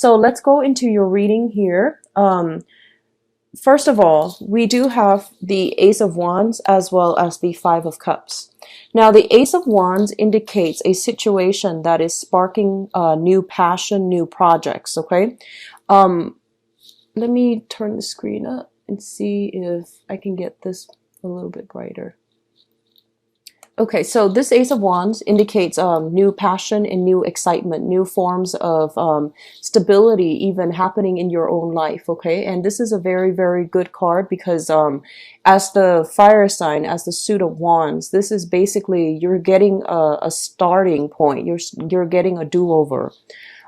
So let's go into your reading here. First of all, we do have the Ace of Wands as well as the Five of Cups. Now, the Ace of Wands indicates a situation that is sparking new passion, new projects, okay? Let me turn the screen up and see if I can get this a little bit brighter. Okay, so this Ace of Wands indicates new passion and new excitement, new forms of stability even happening in your own life, okay? And this is a very, very good card because as the fire sign, as the suit of wands, this is basically you're getting a starting point. You're getting a do-over.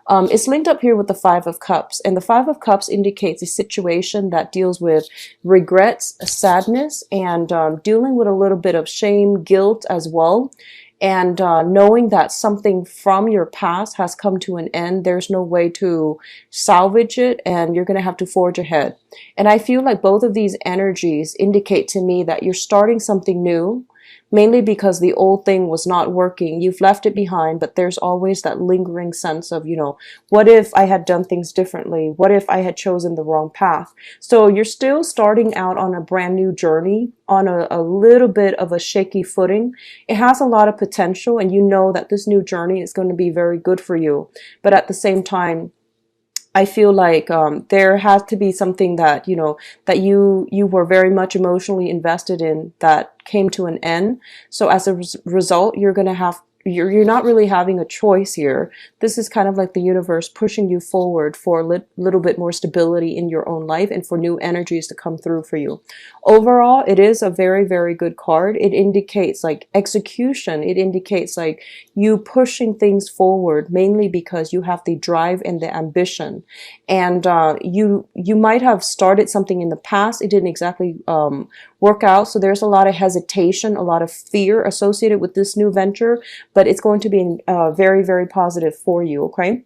It's linked up here with the Five of Cups, and the Five of Cups indicates a situation that deals with regrets, sadness, and dealing with a little bit of shame, guilt as well, and knowing that something from your past has come to an end. There's no way to salvage it, and you're going to have to forge ahead. And I feel like both of these energies indicate to me that you're starting something new, mainly because the old thing was not working. You've left it behind, but there's always that lingering sense of, what if I had done things differently? What if I had chosen the wrong path? So you're still starting out on a brand new journey, on a little bit of a shaky footing. It has a lot of potential, and you know that this new journey is going to be very good for you. But at the same time, I feel like there has to be something that that you were very much emotionally invested in that came to an end. So as a result, you're not really having a choice here. This is kind of like the universe pushing you forward for a little bit more stability in your own life and for new energies to come through for you. Overall, it is a very, very good card. It indicates like execution. It indicates like you pushing things forward, mainly because you have the drive and the ambition. And you might have started something in the past. It didn't exactly work out. So there's a lot of hesitation, a lot of fear associated with this new venture, but it's going to be very, very positive for you, okay?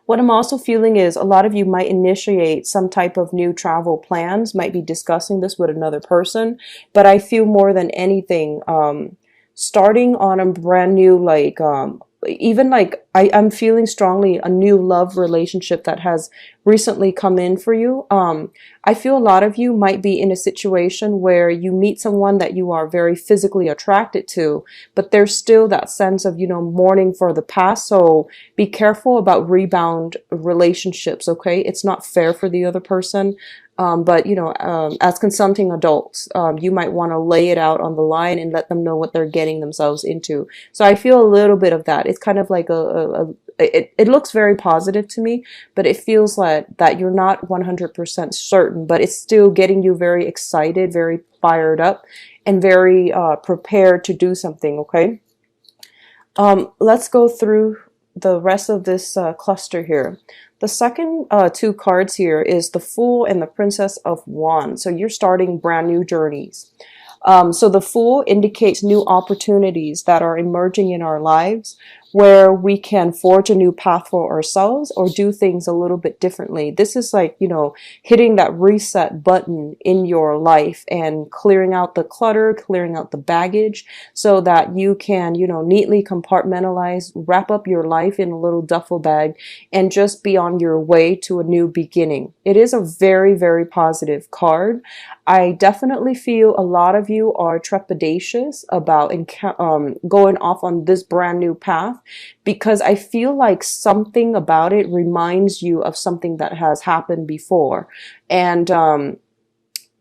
What I'm also feeling is a lot of you might initiate some type of new travel plans, might be discussing this with another person, but I feel more than anything, starting on a brand new, even like I'm feeling strongly a new love relationship that has recently come in for you. I feel a lot of you might be in a situation where you meet someone that you are very physically attracted to, but there's still that sense of, mourning for the past. So be careful about rebound relationships, okay? It's not fair for the other person. But as consenting adults, you might want to lay it out on the line and let them know what they're getting themselves into. So I feel a little bit of that. It's kind of like it looks very positive to me, but it feels like that you're not 100% certain, but it's still getting you very excited, very fired up, and very prepared to do something, okay? Let's go through the rest of this cluster here. The second two cards here is the Fool and the Princess of Wands. So you're starting brand new journeys. So the Fool indicates new opportunities that are emerging in our lives, where we can forge a new path for ourselves or do things a little bit differently. This is like, hitting that reset button in your life and clearing out the clutter, clearing out the baggage so that you can, neatly compartmentalize, wrap up your life in a little duffel bag and just be on your way to a new beginning. It is a very, very positive card. I definitely feel a lot of you are trepidatious about going off on this brand new path, because I feel like something about it reminds you of something that has happened before. And on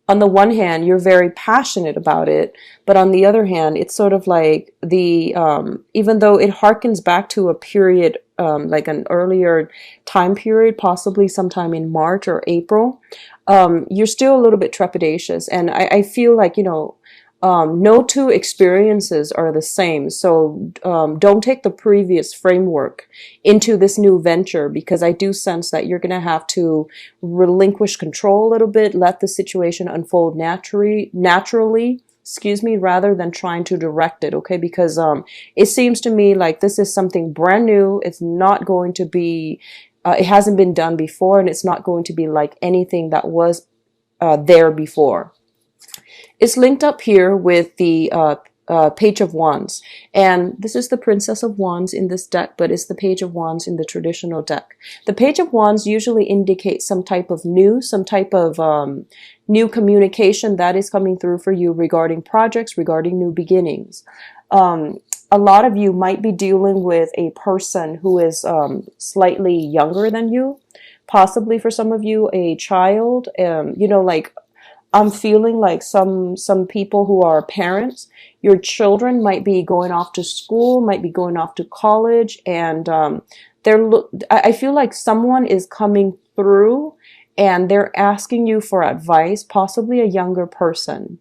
the one hand, you're very passionate about it, but on the other hand, it's sort of like even though it harkens back to a period, like an earlier time period, possibly sometime in March or April, you're still a little bit trepidatious. And I feel like, no two experiences are the same. So don't take the previous framework into this new venture, because I do sense that you're going to have to relinquish control a little bit, let the situation unfold naturally, rather than trying to direct it, okay? Because it seems to me like this is something brand new. It's not going to be, it hasn't been done before, and it's not going to be like anything that was there before. It's linked up here with the Page of Wands. And this is the Princess of Wands in this deck, but it's the Page of Wands in the traditional deck. The Page of Wands usually indicates some type of news, some type of new communication that is coming through for you regarding projects, regarding new beginnings. A lot of you might be dealing with a person who is slightly younger than you, possibly for some of you a child. You know, like I'm feeling like some people who are parents, your children might be going off to school, might be going off to college, and I feel like someone is coming through and they're asking you for advice, possibly a younger person.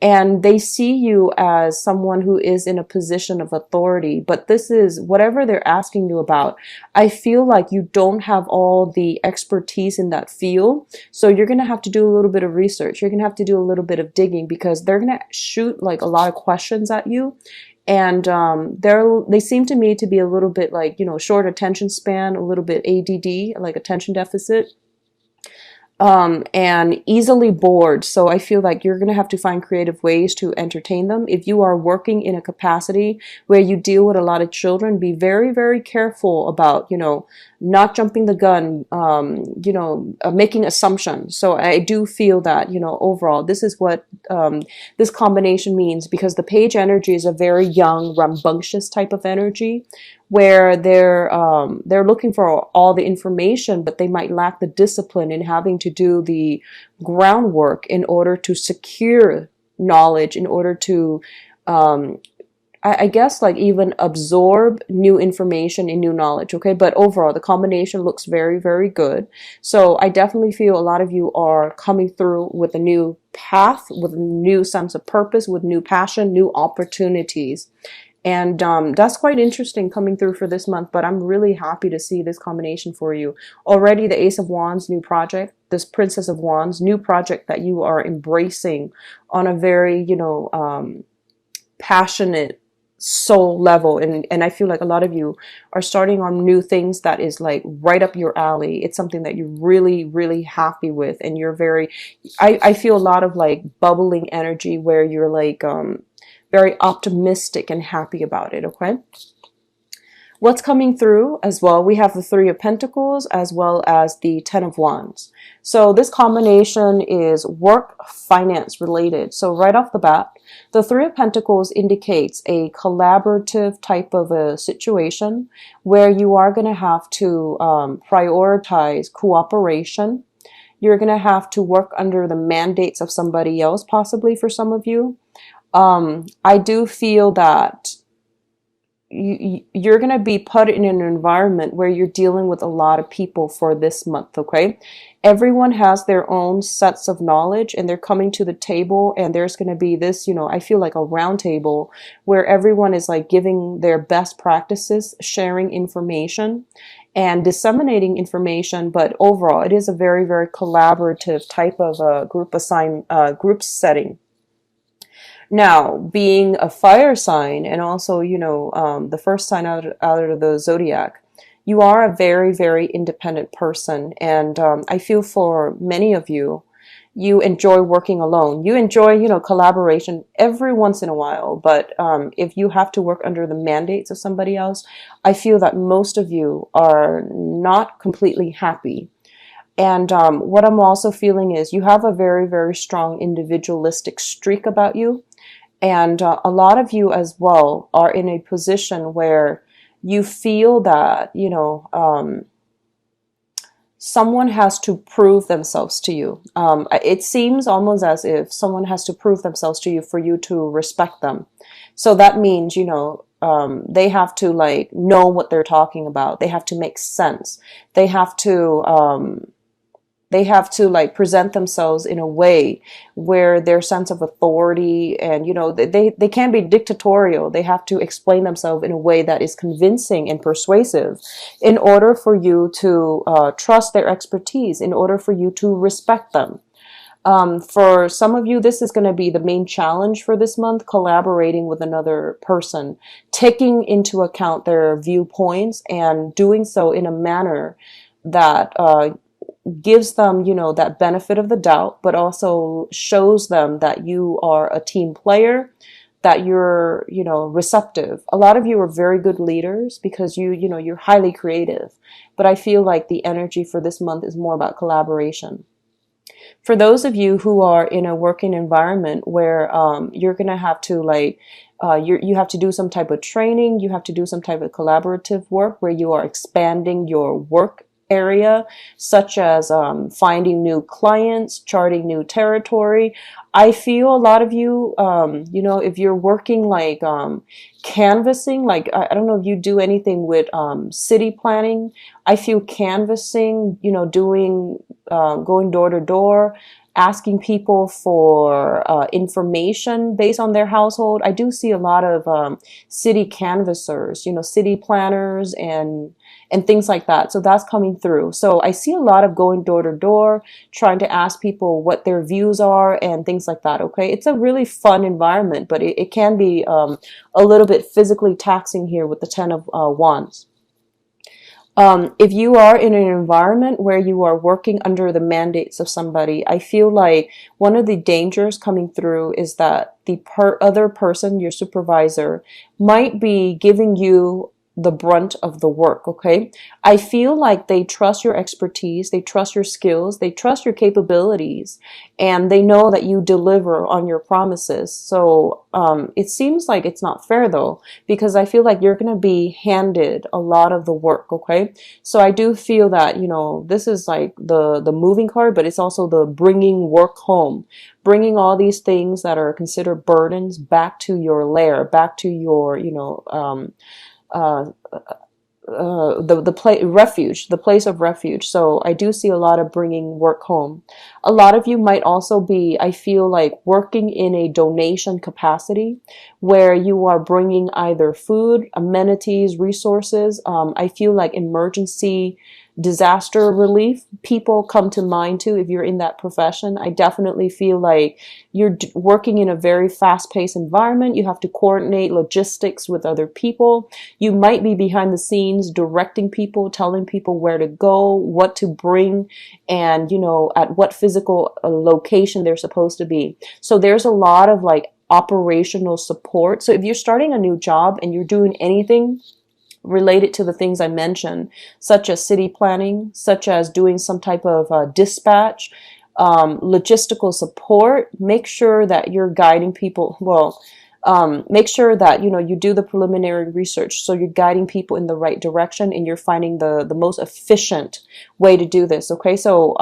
And they see you as someone who is in a position of authority, but this is whatever they're asking you about. I feel like you don't have all the expertise in that field. So you're going to have to do a little bit of research. You're going to have to do a little bit of digging because they're going to shoot like a lot of questions at you. And they seem to me to be a little bit like, you know, short attention span, a little bit ADD, like attention deficit. And easily bored. So I feel like you're going to have to find creative ways to entertain them. If you are working in a capacity where you deal with a lot of children, be very, very careful about, you know, not jumping the gun, you know, making assumptions. So I do feel that, you know, overall, this is what this combination means, because the page energy is a very young, rambunctious type of energy where they're looking for all the information, but they might lack the discipline in having to do the groundwork in order to secure knowledge, in order to I guess like even absorb new information and new knowledge, okay? But overall, the combination looks very, very good. So I definitely feel a lot of you are coming through with a new path, with a new sense of purpose, with new passion, new opportunities. And that's quite interesting coming through for this month, but I'm really happy to see this combination for you. Already the Ace of Wands, new project, this Princess of Wands, new project that you are embracing on a very, you know, passionate soul level. And I feel like a lot of you are starting on new things that is like right up your alley. It's something that you're really, really happy with. And you're very, I feel a lot of like bubbling energy where you're like, very optimistic and happy about it, okay? What's coming through as well, we have the Three of Pentacles as well as the Ten of Wands. So this combination is work, finance related. So right off the bat, the Three of Pentacles indicates a collaborative type of a situation where you are going to have to prioritize cooperation. You're going to have to work under the mandates of somebody else, possibly for some of you. I do feel that you're going to be put in an environment where you're dealing with a lot of people for this month, okay? Everyone has their own sets of knowledge and they're coming to the table, and there's going to be this, you know, I feel like a round table where everyone is like giving their best practices, sharing information and disseminating information. But overall, it is a very, very collaborative type of a group setting. Now, being a fire sign and also, you know, the first sign out of the zodiac, you are a very, very independent person. And I feel for many of you, you enjoy working alone. You enjoy, you know, collaboration every once in a while. But if you have to work under the mandates of somebody else, I feel that most of you are not completely happy. And what I'm also feeling is you have a very, very strong individualistic streak about you. And a lot of you as well are in a position where you feel that, you know, someone has to prove themselves to you. It seems almost as if someone has to prove themselves to you for you to respect them. So that means, you know, they have to like know what they're talking about. They have to make sense. They have to like present themselves in a way where their sense of authority and, you know, they can be dictatorial. They have to explain themselves in a way that is convincing and persuasive in order for you to trust their expertise, in order for you to respect them. For some of you, this is going to be the main challenge for this month, collaborating with another person, taking into account their viewpoints and doing so in a manner that gives them, you know, that benefit of the doubt, but also shows them that you are a team player, that you're, you know, receptive. A lot of you are very good leaders because you know, you're highly creative. But I feel like the energy for this month is more about collaboration. For those of you who are in a working environment where you're going to have to like, you have to do some type of training, you have to do some type of collaborative work where you are expanding your work area, such as finding new clients, charting new territory. I feel a lot of you, you know, if you're working like canvassing, like I don't know if you do anything with city planning. I feel canvassing, you know, doing going door to door, asking people for information based on their household. I do see a lot of city canvassers, you know, city planners and things like that. So that's coming through. So I see a lot of going door to door, trying to ask people what their views are and things like that. Okay. It's a really fun environment, but it can be a little bit physically taxing here with the 10 of Wands. If you are in an environment where you are working under the mandates of somebody, I feel like one of the dangers coming through is that the other person, your supervisor, might be giving you the brunt of the work, okay? I feel like they trust your expertise, they trust your skills, they trust your capabilities, and they know that you deliver on your promises. So it seems like it's not fair though, because I feel like you're going to be handed a lot of the work, okay? So I do feel that, you know, this is like the moving card, but it's also the bringing work home, bringing all these things that are considered burdens back to your lair, back to your, you know, uh, the place of refuge. So I do see a lot of bringing work home. A lot of you might also be, I feel like, working in a donation capacity where you are bringing either food, amenities, resources. I feel like emergency disaster relief people come to mind too if you're in that profession. I definitely feel like you're working in a very fast-paced environment. You have to coordinate logistics with other people. You might be behind the scenes directing people, telling people where to go, what to bring, and, you know, at what physical location they're supposed to be. So there's a lot of like operational support. So if you're starting a new job and you're doing anything related to the things I mentioned, such as city planning, such as doing some type of dispatch, logistical support, make sure that you're guiding people. Well, make sure that, you know, you do the preliminary research. So you're guiding people in the right direction and you're finding the most efficient way to do this. Okay. So,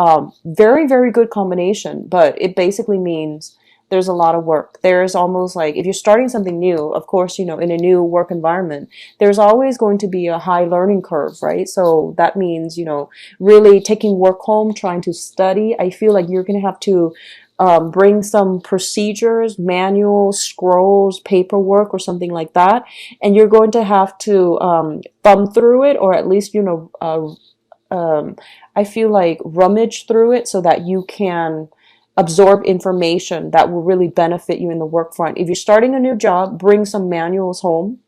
very, very good combination, but it basically means there's a lot of work. There's almost like, if you're starting something new, of course, you know, in a new work environment, there's always going to be a high learning curve, right? So that means, you know, really taking work home, trying to study. I feel like you're going to have to bring some procedures, manuals, scrolls, paperwork, or something like that. And you're going to have to thumb through it, or at least, you know, I feel like rummage through it so that you can absorb information that will really benefit you in the work front. If you're starting a new job, bring some manuals home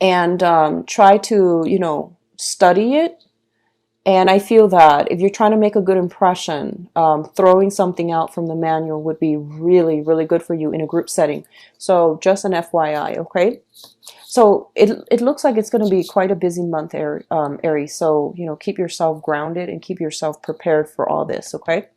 and try to, you know, study it. And I feel that if you're trying to make a good impression, throwing something out from the manual would be really, really good for you in a group setting. So just an FYI, okay? So it looks like it's going to be quite a busy month, Aries. So, you know, keep yourself grounded and keep yourself prepared for all this, okay?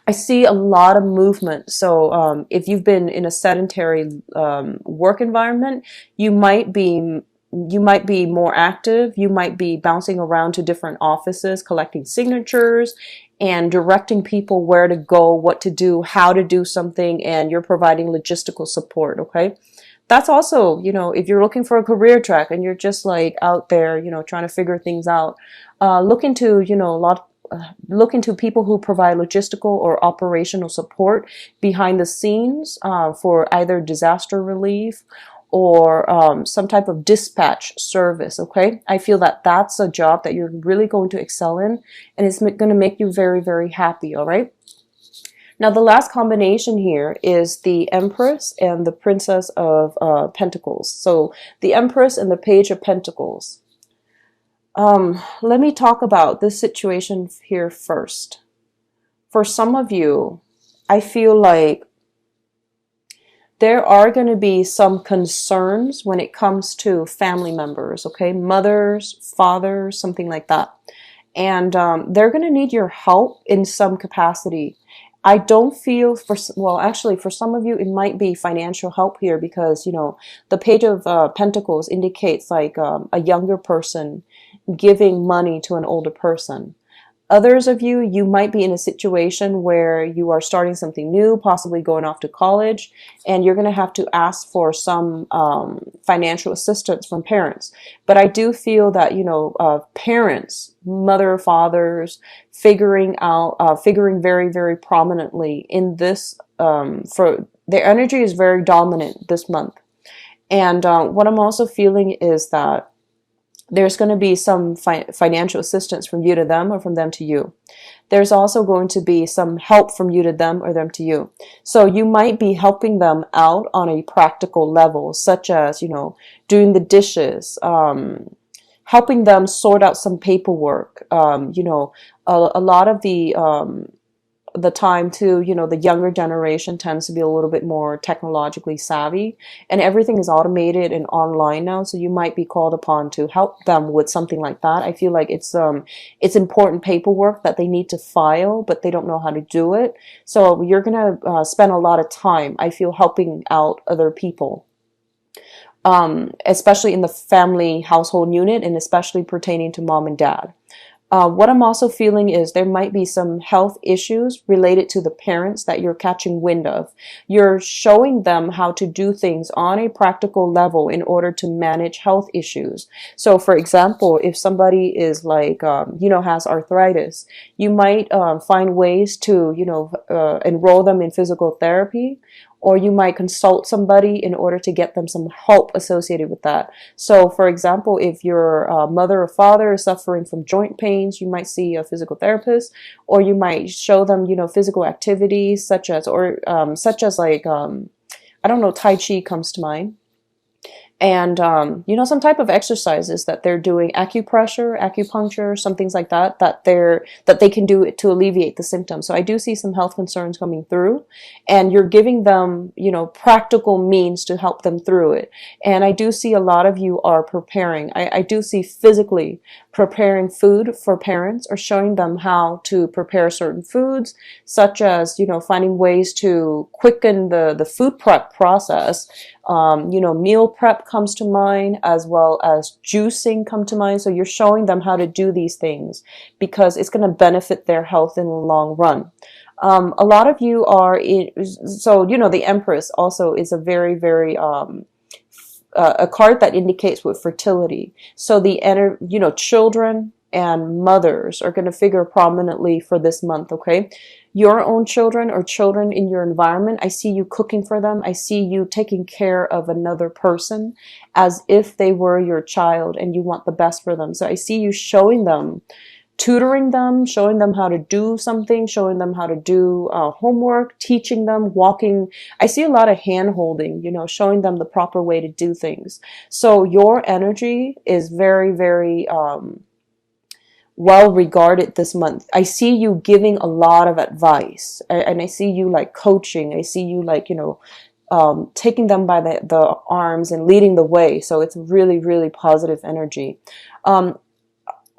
I see a lot of movement. So if you've been in a sedentary work environment, you might be more active. You might be bouncing around to different offices, collecting signatures and directing people where to go, what to do, how to do something, and you're providing logistical support, okay? That's also, you know, if you're looking for a career track and you're just like out there, you know, trying to figure things out, look into, you know, look into people who provide logistical or operational support behind the scenes for either disaster relief or some type of dispatch service, okay? I feel that that's a job that you're really going to excel in, and it's going to make you very, very happy, all right? Now, the last combination here is the Empress and the Princess of Pentacles. So the Empress and the Page of Pentacles. Let me talk about this situation here first. For some of you, I feel like there are going to be some concerns when it comes to family members, okay? Mothers, fathers, something like that. And they're going to need your help in some capacity. I don't feel well, actually, for some of you, it might be financial help here because, you know, the Page of Pentacles indicates like a younger person giving money to an older person. Others of you, you might be in a situation where you are starting something new, possibly going off to college, and you're going to have to ask for some financial assistance from parents. But I do feel that, you know, parents, mother, fathers, figuring very, very prominently in this, for their energy is very dominant this month. And what I'm also feeling is that there's going to be some financial assistance from you to them or from them to you. There's also going to be some help from you to them or them to you. So you might be helping them out on a practical level, such as, you know, doing the dishes, helping them sort out some paperwork. You know, a lot of the time too, you know, the younger generation tends to be a little bit more technologically savvy, and everything is automated and online now, so you might be called upon to help them with something like that. I feel like it's important paperwork that they need to file, but they don't know how to do it. So you're gonna spend a lot of time, I feel, helping out other people. Especially in the family household unit, and especially pertaining to mom and dad. What I'm also feeling is there might be some health issues related to the parents that you're catching wind of. You're showing them how to do things on a practical level in order to manage health issues. So for example, if somebody is like, you know, has arthritis, you might find ways to, you know, enroll them in physical therapy, or you might consult somebody in order to get them some help associated with that. So for example, if your mother or father is suffering from joint pains, you might see a physical therapist, or you might show them, you know, physical activities such as like, I don't know, Tai Chi comes to mind. And, you know, some type of exercises that they're doing, acupressure, acupuncture, some things like that, that they can do to alleviate the symptoms. So I do see some health concerns coming through, and you're giving them, you know, practical means to help them through it. And I do see a lot of you are preparing. I do see physically preparing food for parents, or showing them how to prepare certain foods, such as, you know, finding ways to quicken the food prep process. You know, meal prep comes to mind, as well as juicing come to mind. So you're showing them how to do these things because it's going to benefit their health in the long run. A lot of you are so, you know, the Empress also is a very, very, a card that indicates with fertility. So you know, children and mothers are going to figure prominently for this month, okay? Your own children or children in your environment, I see you cooking for them. I see you taking care of another person as if they were your child and you want the best for them. So I see you showing them, tutoring them, showing them how to do something, showing them how to do homework, teaching them, walking. I see a lot of hand holding, you know, showing them the proper way to do things. So your energy is very, very, well regarded this month. I see you giving a lot of advice, and I see you like coaching. I see you like, you know, taking them by the arms and leading the way. So it's really, really positive energy.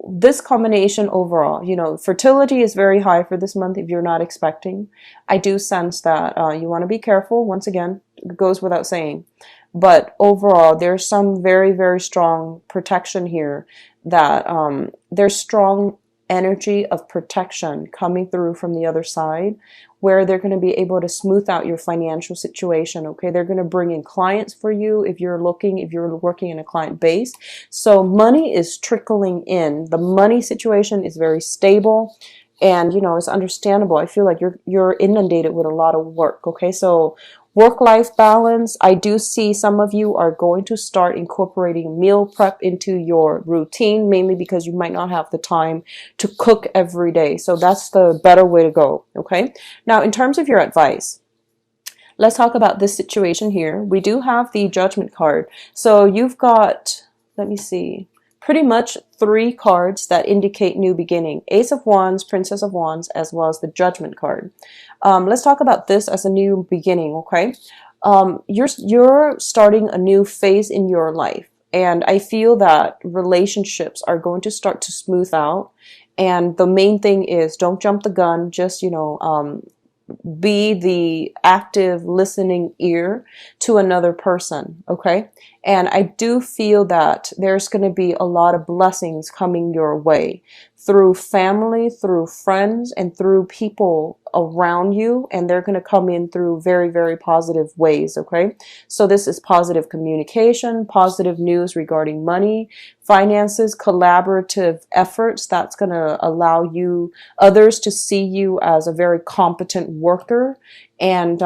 This combination overall, you know, fertility is very high for this month if you're not expecting. I do sense that you want to be careful. Once again, it goes without saying. But overall, there's some very, very strong protection here, that there's strong energy of protection coming through from the other side, where they're going to be able to smooth out your financial situation, okay? They're going to bring in clients for you if you're working in a client base. So money is trickling in. The money situation is very stable. And, you know, it's understandable. I feel like you're inundated with a lot of work, okay? So work-life balance, I do see some of you are going to start incorporating meal prep into your routine, mainly because you might not have the time to cook every day. So that's the better way to go, okay? Now, in terms of your advice, let's talk about this situation here. We do have the Judgment card. So you've got, let me see, pretty much 3 cards that indicate new beginning. Ace of Wands, Princess of Wands, as well as the Judgment card. Let's talk about this as a new beginning, okay? You're starting a new phase in your life, and I feel that relationships are going to start to smooth out. And the main thing is, don't jump the gun. Just, be the active listening ear to another person, okay? And I do feel that there's going to be a lot of blessings coming your way through family, through friends, and through people around you, and they're going to come in through very, very positive ways, okay? So this is positive communication, positive news regarding money, finances, collaborative efforts that's going to allow others to see you as a very competent worker. And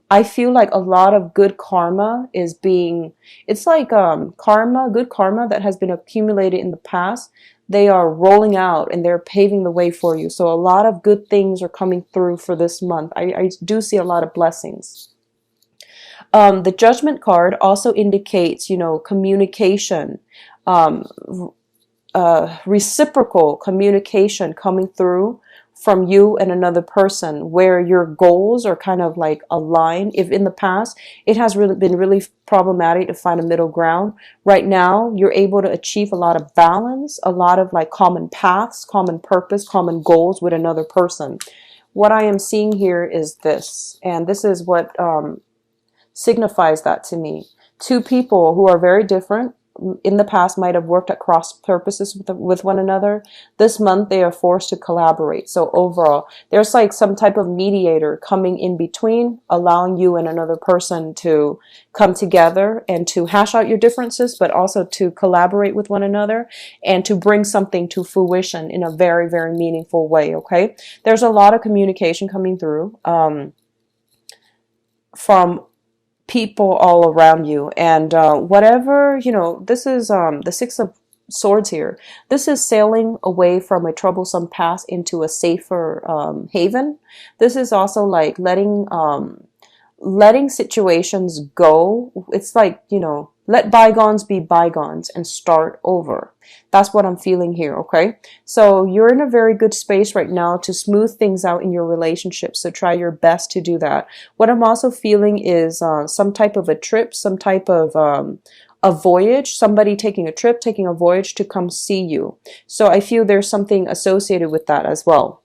I feel like a lot of good karma is it's like good karma that has been accumulated in the past. They are rolling out and they're paving the way for you. So a lot of good things are coming through for this month. I do see a lot of blessings. The Judgment card also indicates, communication, um, reciprocal communication coming through from you and another person, where your goals are kind of like aligned. If in the past it has been really problematic to find a middle ground, right now you're able to achieve a lot of balance, a lot of like common paths, common purpose, common goals with another person. What I am seeing here is this, and this is what signifies that to me. Two people who are very different in the past might have worked at cross purposes with one another. This month they are forced to collaborate. So overall, there's like some type of mediator coming in between, allowing you and another person to come together and to hash out your differences, but also to collaborate with one another and to bring something to fruition in a very, very meaningful way, okay? There's a lot of communication coming through from people all around you, and whatever, this is the Six of Swords here. This is sailing away from a troublesome past into a safer haven. This is also like letting situations go. It's like, let bygones be bygones and start over. That's what I'm feeling here, okay? So you're in a very good space right now to smooth things out in your relationship. So try your best to do that. What I'm also feeling is some type of a trip, some type of a voyage, somebody taking a trip, taking a voyage to come see you. So I feel there's something associated with that as well.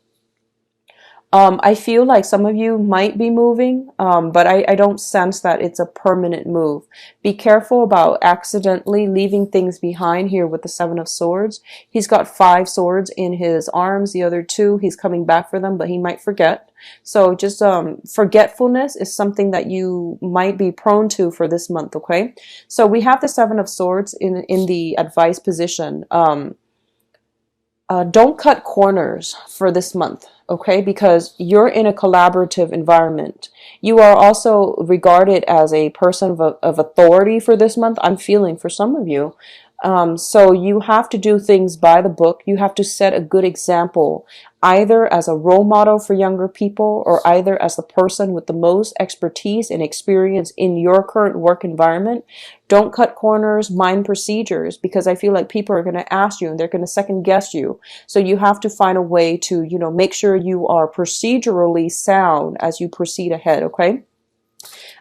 I feel like some of you might be moving, but I don't sense that it's a permanent move. Be careful about accidentally leaving things behind here with the Seven of Swords. He's got 5 swords in his arms. The other 2, he's coming back for them, but he might forget. So just forgetfulness is something that you might be prone to for this month, okay? So we have the Seven of Swords in the advice position. Don't cut corners for this month, okay? Because you're in a collaborative environment. You are also regarded as a person of authority for this month. I'm feeling for some of you. So you have to do things by the book. You have to set a good example, either as a role model for younger people or either as the person with the most expertise and experience in your current work environment. Don't cut corners, mind procedures, because I feel like people are going to ask you and they're going to second guess you. So you have to find a way to, make sure you are procedurally sound as you proceed ahead, okay?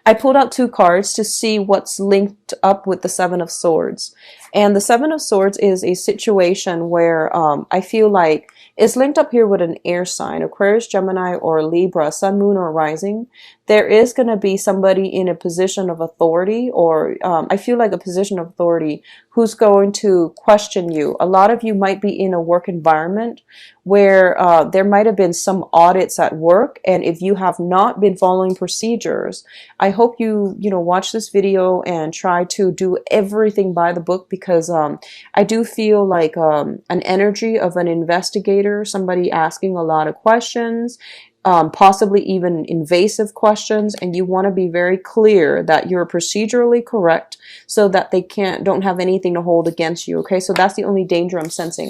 I pulled out 2 cards to see what's linked up with the Seven of Swords. And the Seven of Swords is a situation where I feel like it's linked up here with an air sign, Aquarius, Gemini, or Libra, Sun, Moon, or Rising. There is going to be somebody in a position of authority, or I feel like a position of authority, who's going to question you. A lot of you might be in a work environment where there might have been some audits at work, and if you have not been following procedures, I hope you watch this video and try to do everything by the book, because I do feel like an energy of an investigator, somebody asking a lot of questions, possibly even invasive questions, and you want to be very clear that you're procedurally correct so that they don't have anything to hold against you, okay? So that's the only danger I'm sensing.